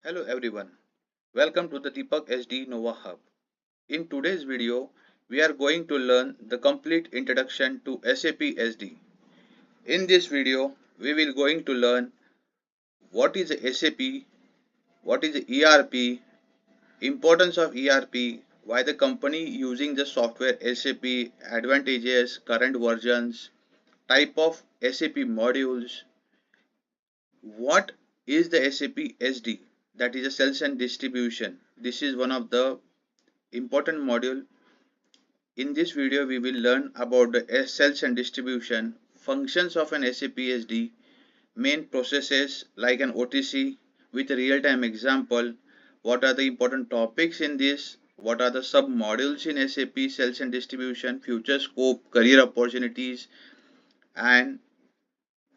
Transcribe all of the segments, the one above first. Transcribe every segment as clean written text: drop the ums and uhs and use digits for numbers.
Hello everyone, welcome to the Deepak SD Nova Hub. In today's video, we are going to learn the complete introduction to SAP SD. In this video, we will going to learn what is SAP, what is ERP, importance of ERP, why the company using the software SAP, advantages, current versions, type of SAP modules, what is the SAP SD, that is a sales and distribution. This is one of the important module. In this video we will learn about the sales and distribution, functions of an SAP SD, main processes like an OTC with a real-time example, what are the important topics in this, what are the sub modules in SAP sales and distribution, future scope, career opportunities and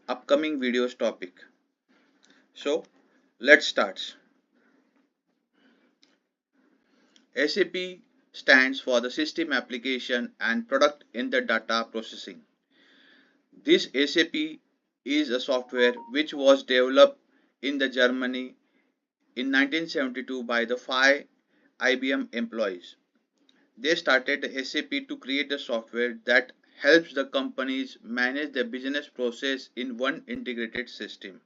upcoming videos topic. So let's start. SAP stands for the system application and product in the data processing. This SAP is a software which was developed in the Germany in 1972 by the 5 IBM employees. They started the SAP to create the software that helps the companies manage their business process in one integrated system.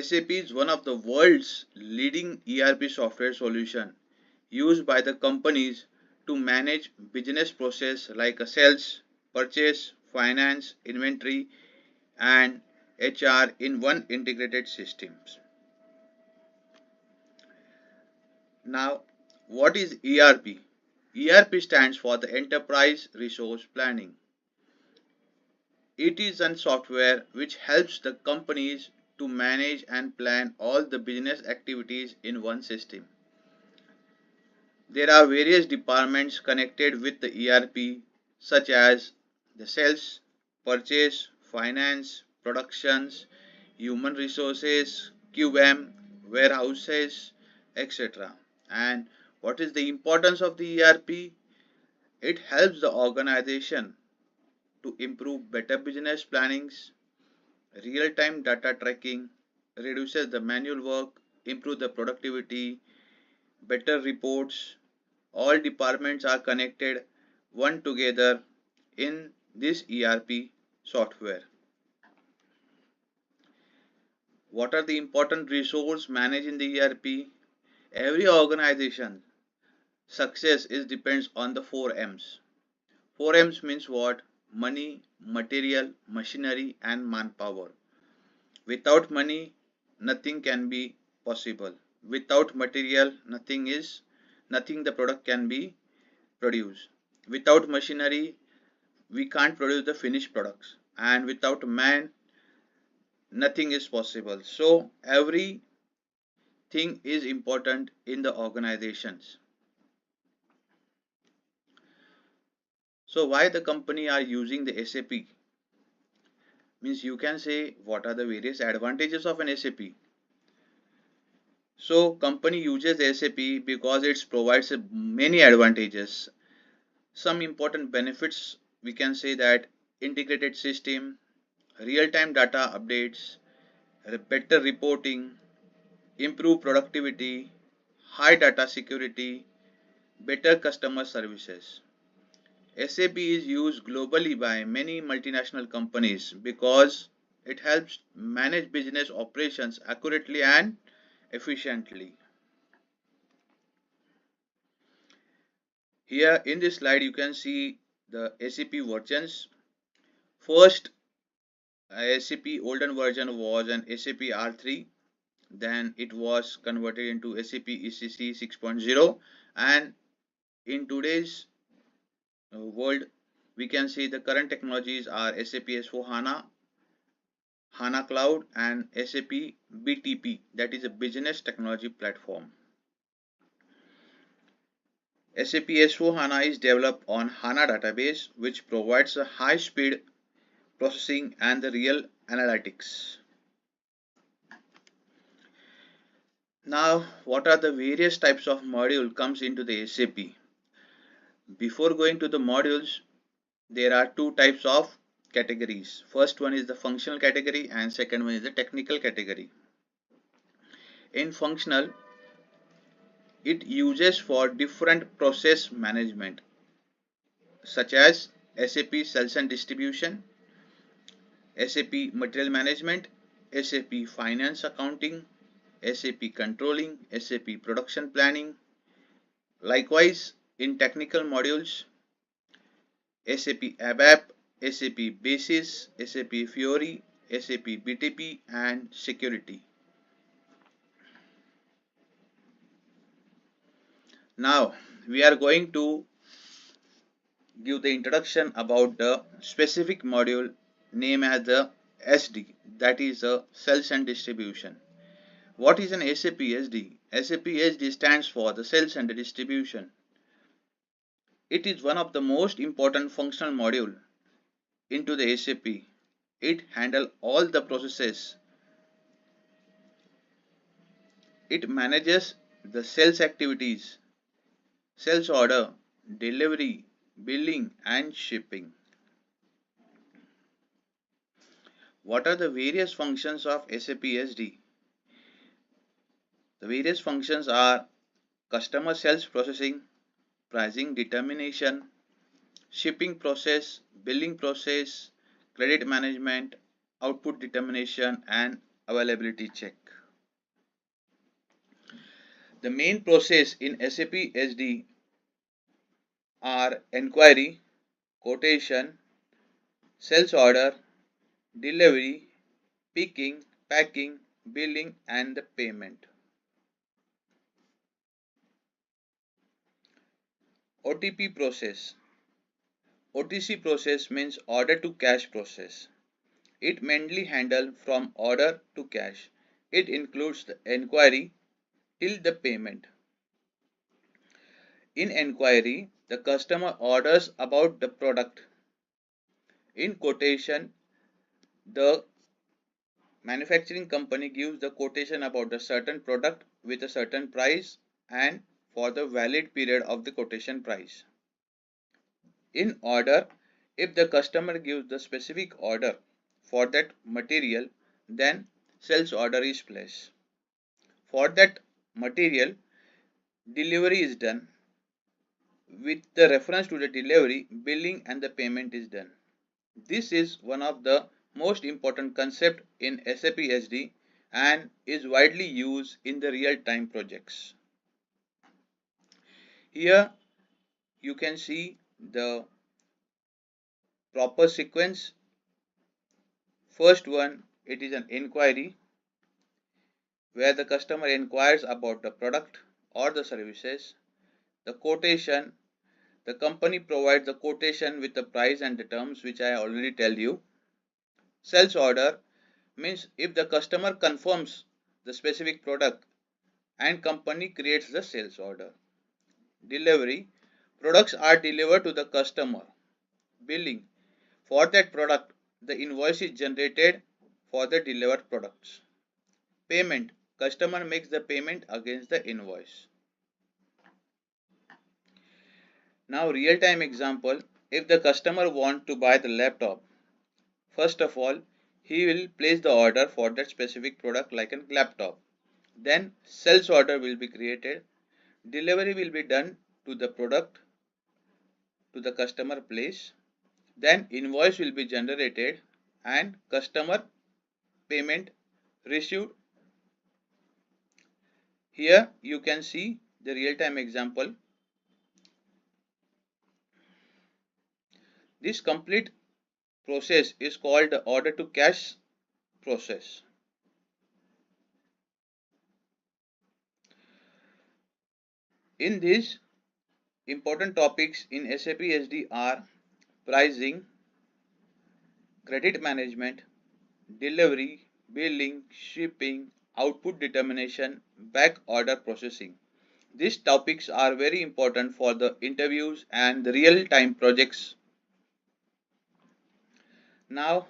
SAP is one of the world's leading ERP software solution used by the companies to manage business process like a sales, purchase, finance, inventory and HR in one integrated systems. Now, what is ERP? ERP stands for the Enterprise Resource Planning. It is a software which helps the companies to manage and plan all the business activities in one system. There are various departments connected with the ERP such as the sales, purchase, finance, productions, human resources, QM, warehouses, etc. And what is the importance of the ERP? It helps the organization to improve better business plannings, real-time data tracking, reduces the manual work, improve the productivity, better reports. All departments are connected one together in this ERP software. What are the important resources managed in the ERP? Every organization success is depends on the 4 M's. 4 M's means what? Money, material, machinery and manpower. Without money, nothing can be possible. Without material, nothing the product can be produced. Without machinery, we can't produce the finished products. And without man, nothing is possible. So everything is important in the organizations. So why the company are using the SAP? Means you can say what are the various advantages of an SAP. So company uses SAP because it provides many advantages. Some important benefits, we can say that integrated system, real-time data updates, better reporting, improved productivity, high data security, better customer services. SAP is used globally by many multinational companies because it helps manage business operations accurately and efficiently. Here in this slide you can see the SAP versions. First SAP olden version was an SAP R3, then it was converted into SAP ECC 6.0 and in today's world we can see the current technologies are SAP S4 HANA, HANA Cloud and SAP BTP, that is a business technology platform. SAP S4 HANA is developed on HANA database which provides a high speed processing and the real analytics. Now what are the various types of module comes into the SAP? Before going to the modules, there are two types of categories. First one is the functional category and second one is the technical category. In functional, it uses for different process management such as SAP Sales and Distribution, SAP Material Management, SAP Finance Accounting, SAP Controlling, SAP Production Planning. Likewise, in technical modules, SAP ABAP, SAP Basis, SAP Fiori, SAP BTP and Security. Now, we are going to give the introduction about the specific module named as the SD, that is the Sales and Distribution. What is an SAP SD? SAP SD stands for the Sales and Distribution. It is one of the most important functional module into the SAP. It handles all the processes. It manages the sales activities, sales order, delivery, billing and shipping. What are the various functions of SAP SD? The various functions are customer sales processing, pricing determination, shipping process, billing process, credit management, output determination and availability check. The main process in SAP SD are enquiry, quotation, sales order, delivery, picking, packing, billing and the payment. OTP process. OTC process means order to cash process. It mainly handles from order to cash. It includes the enquiry till the payment. In enquiry, the customer orders about the product. In quotation, the manufacturing company gives the quotation about a certain product with a certain price and for the valid period of the quotation price. In order, if the customer gives the specific order for that material, then sales order is placed. For that material, delivery is done. With the reference to the delivery, billing and the payment is done. This is one of the most important concept in SAP SD and is widely used in the real-time projects. Here you can see the proper sequence. First one, it is an inquiry where the customer inquires about the product or the services. The quotation, the company provides the quotation with the price and the terms which I already tell you. Sales order means if the customer confirms the specific product and company creates the sales order. Delivery, products are delivered to the customer. Billing, for that product the invoice is generated for the delivered products. Payment, customer makes the payment against the invoice. Now real-time example, if the customer wants to buy the laptop, first of all he will place the order for that specific product like a laptop. Then sales order will be created, delivery will be done to the product to the customer place, then invoice will be generated and customer payment received. Here you can see the real-time example. This complete process is called the order to cash process. In these important topics in SAP SD are pricing, credit management, delivery, billing, shipping, output determination, back order processing. These topics are very important for the interviews and the real-time projects. Now,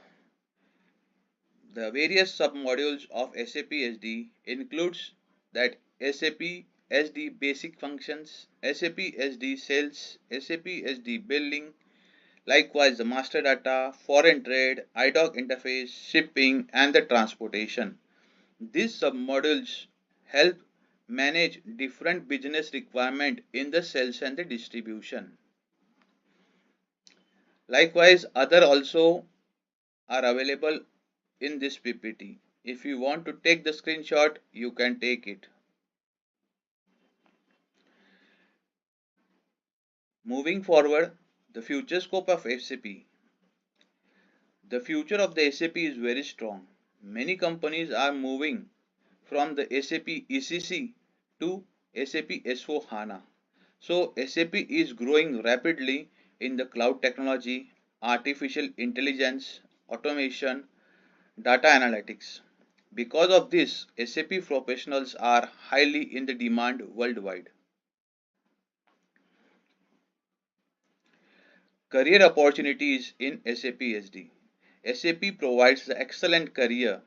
the various submodules of SAP SD includes that SAP SD basic functions, SAP SD sales, SAP SD billing, likewise the master data, foreign trade, IDOC interface, shipping and the transportation. These submodules help manage different business requirement in the sales and the distribution. Likewise, other also are available in this PPT. If you want to take the screenshot, you can take it. Moving forward, the future scope of SAP. The future of the SAP is very strong. Many companies are moving from the SAP ECC to SAP S4 HANA. So SAP is growing rapidly in the cloud technology, artificial intelligence, automation, data analytics. Because of this, SAP professionals are highly in the demand worldwide. Career opportunities in SAP SD. SAP provides the excellent career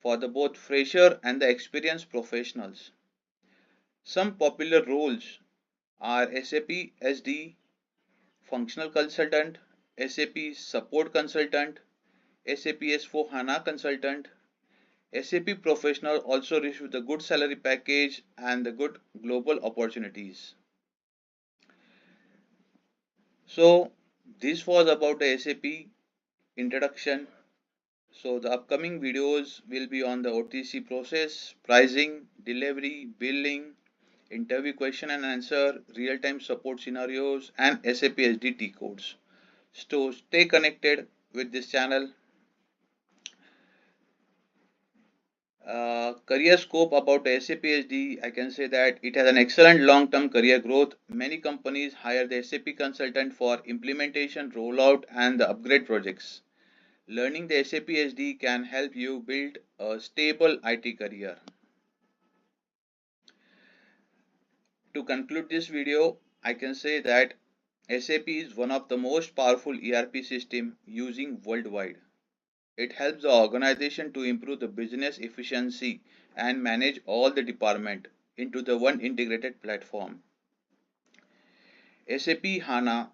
for the both fresher and the experienced professionals. Some popular roles are SAP SD Functional Consultant, SAP Support Consultant, SAP S4 HANA Consultant. SAP professional also receive the good salary package and the good global opportunities. So this was about the SAP introduction. So the upcoming videos will be on the OTC process, pricing, delivery, billing, interview question and answer, real-time support scenarios, and SAP SD codes. So stay connected with this channel. Career scope about SAP SD, I can say that it has an excellent long-term career growth. Many companies hire the SAP consultant for implementation, rollout, and the upgrade projects. Learning the SAP SD can help you build a stable IT career. To conclude this video, I can say that SAP is one of the most powerful ERP system using worldwide. It helps the organization to improve the business efficiency and manage all the department into the one integrated platform. SAP HANA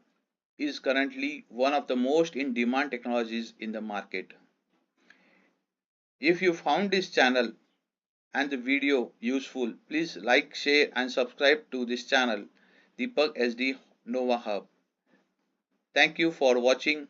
is currently one of the most in demand technologies in the market. If you found this channel and the video useful, please like, share and subscribe to this channel, Deepak SD Nova Hub. Thank you for watching.